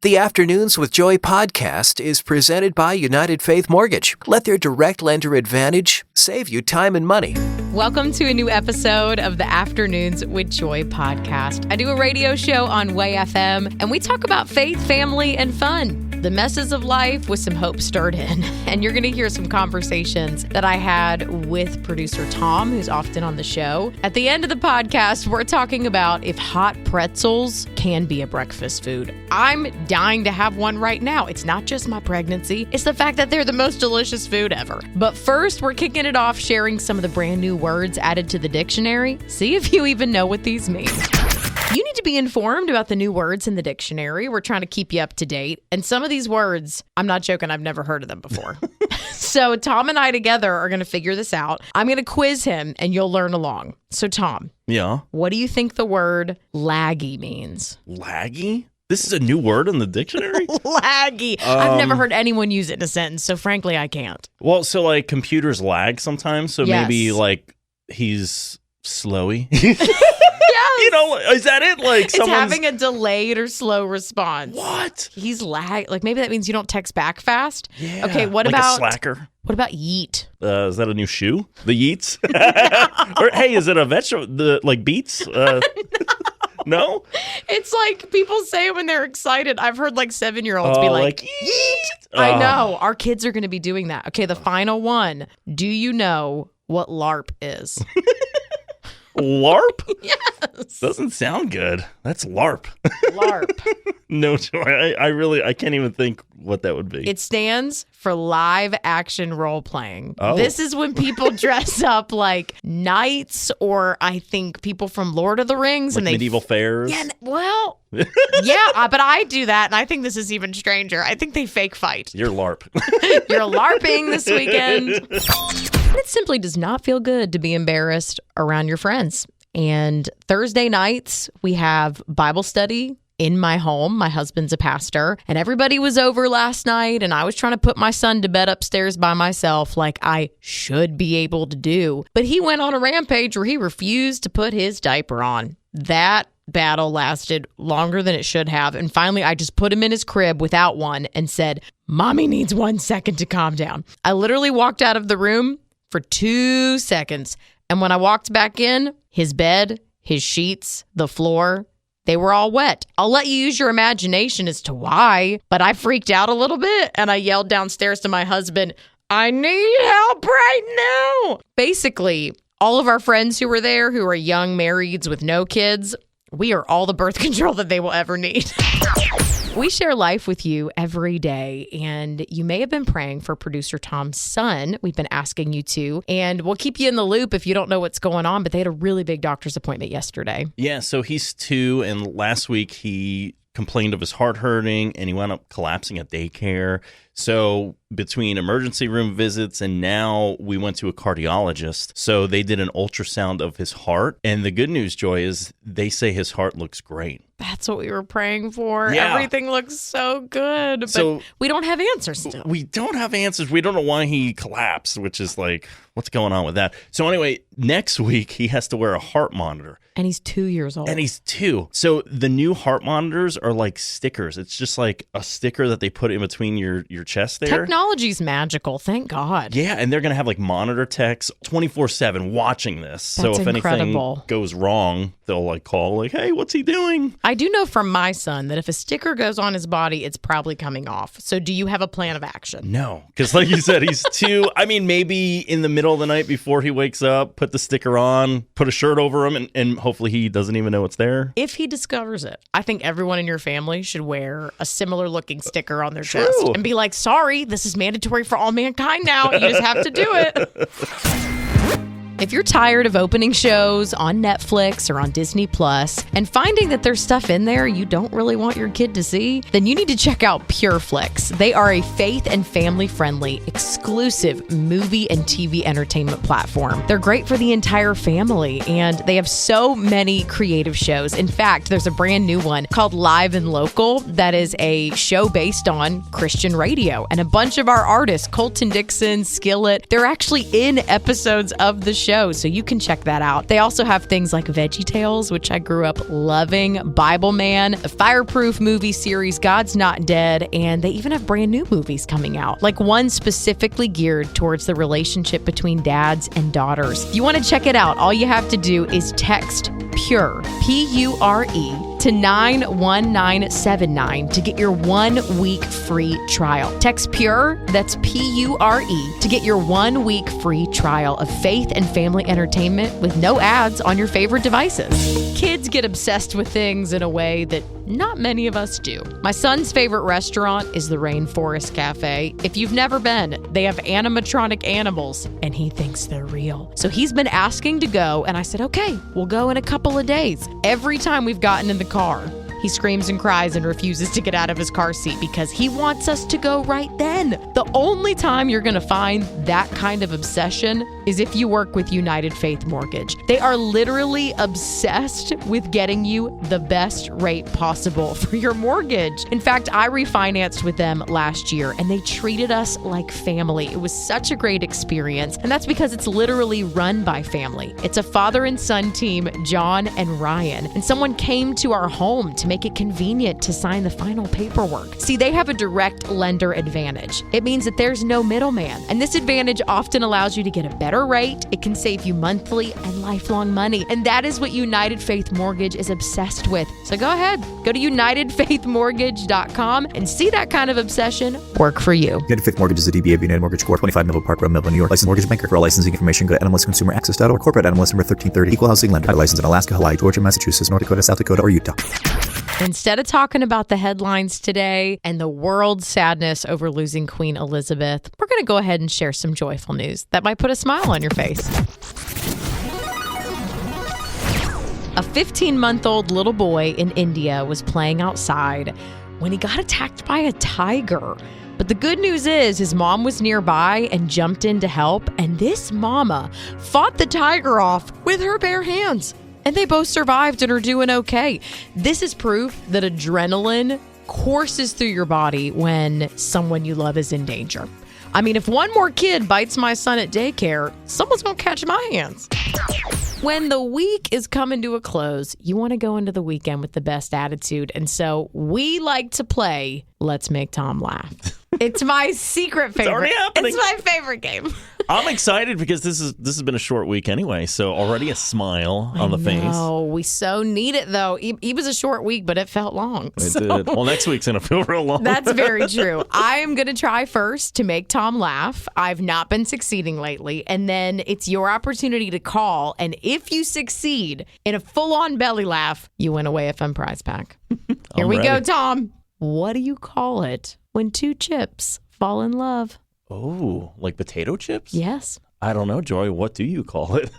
The Afternoons with Joy podcast is presented by United Faith Mortgage. Let their direct lender advantage save you time and money. Welcome to a new episode of the Afternoons with Joy podcast. I do a radio show on Way FM, and we talk about faith, family, and fun. The messes of life with some hope stirred in. And you're going to hear some conversations that I had with producer Tom, who's often on the show. At the end of the podcast, we're talking about if hot pretzels can be a breakfast food. I'm dying to have one right now. It's not just my pregnancy. It's the fact that they're the most delicious food ever. But first, we're kicking it off sharing some of the brand new words added to the dictionary. See if you even know what these mean. You need to be informed about the new words in the dictionary. We're trying to keep you up to date. And some of these words, I'm not joking, I've never heard of them before. So Tom and I together are going to figure this out. I'm going to quiz him and you'll learn along. So Tom. Yeah. What do you think the word laggy means? Laggy? This is a new word in the dictionary? Laggy. I've never heard anyone use it in a sentence, so frankly, I can't. Well, so like computers lag sometimes, so Yes. maybe like he's slowy. Yes. You know, is that it? Like It's someone's having a delayed or slow response. What? He's like maybe that means you don't text back fast. Yeah. Okay, what like about a slacker? What about yeet? Is that a new shoe? The Yeets? Or hey, is it a vegetable? The like beets? No? It's like people say it when they're excited. I've heard like 7-year-olds be like yeet. I know. Our kids are going to be doing that. Okay, the final one. Do you know what LARP is? LARP? Yes. Doesn't sound good. That's LARP. LARP. No, Joy. I can't even think what that would be. It stands for live action role playing. Oh. This is when people dress up like knights or I think people from Lord of the Rings. Like and they medieval fairs? Yeah, well, yeah, but I do that, and I think this is even stranger. I think they fake fight. You're LARP. You're LARPing this weekend. It simply does not feel good to be embarrassed around your friends. And Thursday nights, we have Bible study in my home. My husband's a pastor, and everybody was over last night, and I was trying to put my son to bed upstairs by myself like I should be able to do. But he went on a rampage where he refused to put his diaper on. That battle lasted longer than it should have. And finally, I just put him in his crib without one and said, "Mommy needs 1 second to calm down." I literally walked out of the room for 2 seconds. And when I walked back in, his bed, his sheets, the floor, they were all wet. I'll let you use your imagination as to why, but I freaked out a little bit and I yelled downstairs to my husband, "I need help right now." Basically, all of our friends who were there who are young marrieds with no kids, we are all the birth control that they will ever need. We share life with you every day, and you may have been praying for producer Tom's son. We've been asking you to, and we'll keep you in the loop if you don't know what's going on, but they had a really big doctor's appointment yesterday. Yeah, so he's 2, and last week he complained of his heart hurting, and he wound up collapsing at daycare. So between emergency room visits and now we went to a cardiologist. So they did an ultrasound of his heart. And the good news, Joy, is they say his heart looks great. That's what we were praying for. Yeah. Everything looks so good, but So- we don't have answers still. We don't have answers. We don't know why he collapsed, which is like, what's going on with that? So anyway, next week he has to wear a heart monitor. And he's 2 years old. And he's 2. So the new heart monitors are like stickers. It's just like a sticker that they put in between your chest there. Technology's magical. Thank God. Yeah, and they're going to have like monitor techs 24/7 watching this. So That's if incredible. anything goes wrong, they'll like call like, "Hey, what's he doing?" I do know from my son that if a sticker goes on his body, it's probably coming off. So do you have a plan of action? No, because like you said, he's 2. I mean, maybe in the middle of the night before he wakes up, put the sticker on, put a shirt over him, and hopefully he doesn't even know it's there. If he discovers it, I think everyone in your family should wear a similar looking sticker on their chest and be like, "Sorry, this is mandatory for all mankind now. You just have to do it." If you're tired of opening shows on Netflix or on Disney Plus and finding that there's stuff in there you don't really want your kid to see, then you need to check out PureFlix. They are a faith and family-friendly, exclusive movie and TV entertainment platform. They're great for the entire family, and they have so many creative shows. In fact, there's a brand new one called Live and Local that is a show based on Christian radio. And a bunch of our artists, Colton Dixon, Skillet, they're actually in episodes of the show. show, so you can check that out. They also have things like VeggieTales, which I grew up loving, Bible Man, the Fireproof movie series, God's Not Dead, and they even have brand new movies coming out, like one specifically geared towards the relationship between dads and daughters. If you want to check it out, all you have to do is text PURE, P-U-R-E, to 91979 to get your 1 week free trial. Text PURE, that's P-U-R-E, to get your 1 week free trial of faith and family entertainment with no ads on your favorite devices. Kids get obsessed with things in a way that not many of us do. My son's favorite restaurant is the Rainforest Cafe. If you've never been, they have animatronic animals, and he thinks they're real. So he's been asking to go, and I said, okay, we'll go in a couple of days. Every time we've gotten in the car, he screams and cries and refuses to get out of his car seat because he wants us to go right then. The only time you're going to find that kind of obsession is if you work with United Faith Mortgage. They are literally obsessed with getting you the best rate possible for your mortgage. In fact, I refinanced with them last year and they treated us like family. It was such a great experience. And that's because it's literally run by family. It's a father and son team, John and Ryan. And someone came to our home to make it convenient to sign the final paperwork. See, they have a direct lender advantage. It means that there's no middleman. And this advantage often allows you to get a better rate. It can save you monthly and lifelong money. And that is what United Faith Mortgage is obsessed with. So go ahead, go to UnitedFaithMortgage.com and see that kind of obsession work for you. United Faith Mortgage is a DBA of United Mortgage Corp. 25 Melville Park Road, Melville, New York. Licensed mortgage banker. For all licensing information, go to NMLSConsumerAccess.org. Corporate NMLS number 1330. Equal housing lender. License in Alaska, Hawaii, Georgia, Massachusetts, North Dakota, South Dakota, or Utah. Instead of talking about the headlines today and the world's sadness over losing Queen Elizabeth, we're going to go ahead and share some joyful news that might put a smile on your face. A 15-month-old little boy in India was playing outside when he got attacked by a tiger. But the good news is his mom was nearby and jumped in to help, and this mama fought the tiger off with her bare hands. And they both survived and are doing okay. This is proof that adrenaline courses through your body when someone you love is in danger. I mean, if one more kid bites my son at daycare, someone's going to catch my hands. When the week is coming to a close, you want to go into the weekend with the best attitude. And so we like to play Let's Make Tom Laugh. It's my secret favorite. It's already happening. It's my favorite game. I'm excited because this has been a short week anyway, so already a smile on the face. Oh, we so need it though. It was a short week, but it felt long. It did. Well, next week's gonna feel real long. That's very true. I am gonna try first to make Tom laugh. I've not been succeeding lately, and then it's your opportunity to call. And if you succeed in a full-on belly laugh, you win a FM prize pack. Here we go, Tom. What do you call it when two chips fall in love? Oh, like potato chips? Yes. I don't know, Joy. What do you call it?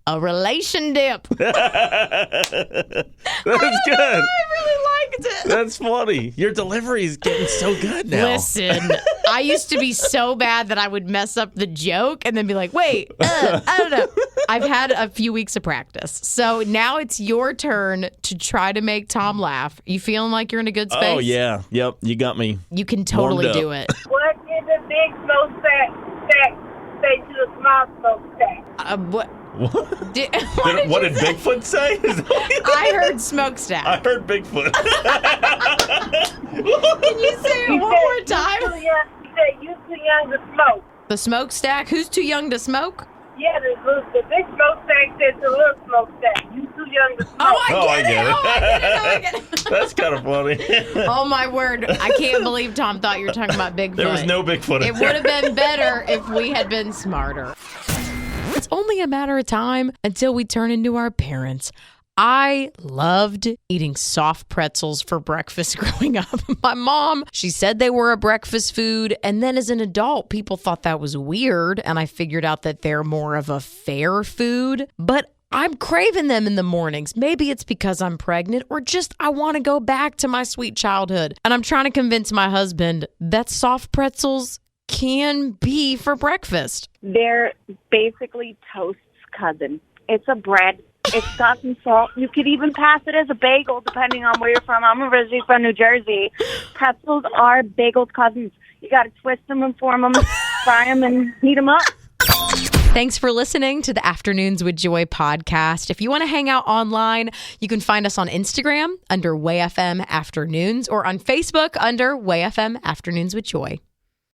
A relation dip. That's good. I really liked it. That's funny. Your delivery is getting so good now. Listen, I used to be so bad that I would mess up the joke and then be like, wait, I don't know. I've had a few weeks of practice. So now it's your turn to try to make Tom laugh. You feeling like you're in a good space? Oh, yeah. Yep. You got me. You can totally do it. What did the big smokestack say to the small smokestack? What? What? What did Bigfoot say? I heard smokestack. I heard Bigfoot. Can you say it one more time? He said, you too young to smoke. The smokestack? Who's too young to smoke? Yeah, the big smokestack said to the little smokestack, you too young to smoke. I get it. That's kind of funny. Oh, my word. I can't believe Tom thought you were talking about Bigfoot. There was no Bigfoot in It would have been better if we had been smarter. It's only a matter of time until we turn into our parents. I loved eating soft pretzels for breakfast growing up. My mom, she said they were a breakfast food. And then as an adult, people thought that was weird. And I figured out that they're more of a fair food. But I'm craving them in the mornings. Maybe it's because I'm pregnant or just I want to go back to my sweet childhood. And I'm trying to convince my husband that soft pretzels can be for breakfast. They're basically toast's cousin. It's a bread. It's got some salt. You could even pass it as a bagel, depending on where you're from. I'm originally from New Jersey. Pretzels are bagel cousins. You got to twist them and form them, fry them, and heat them up. Thanks for listening to the Afternoons with Joy podcast. If you want to hang out online, you can find us on Instagram under WayFM Afternoons or on Facebook under WayFM Afternoons with Joy.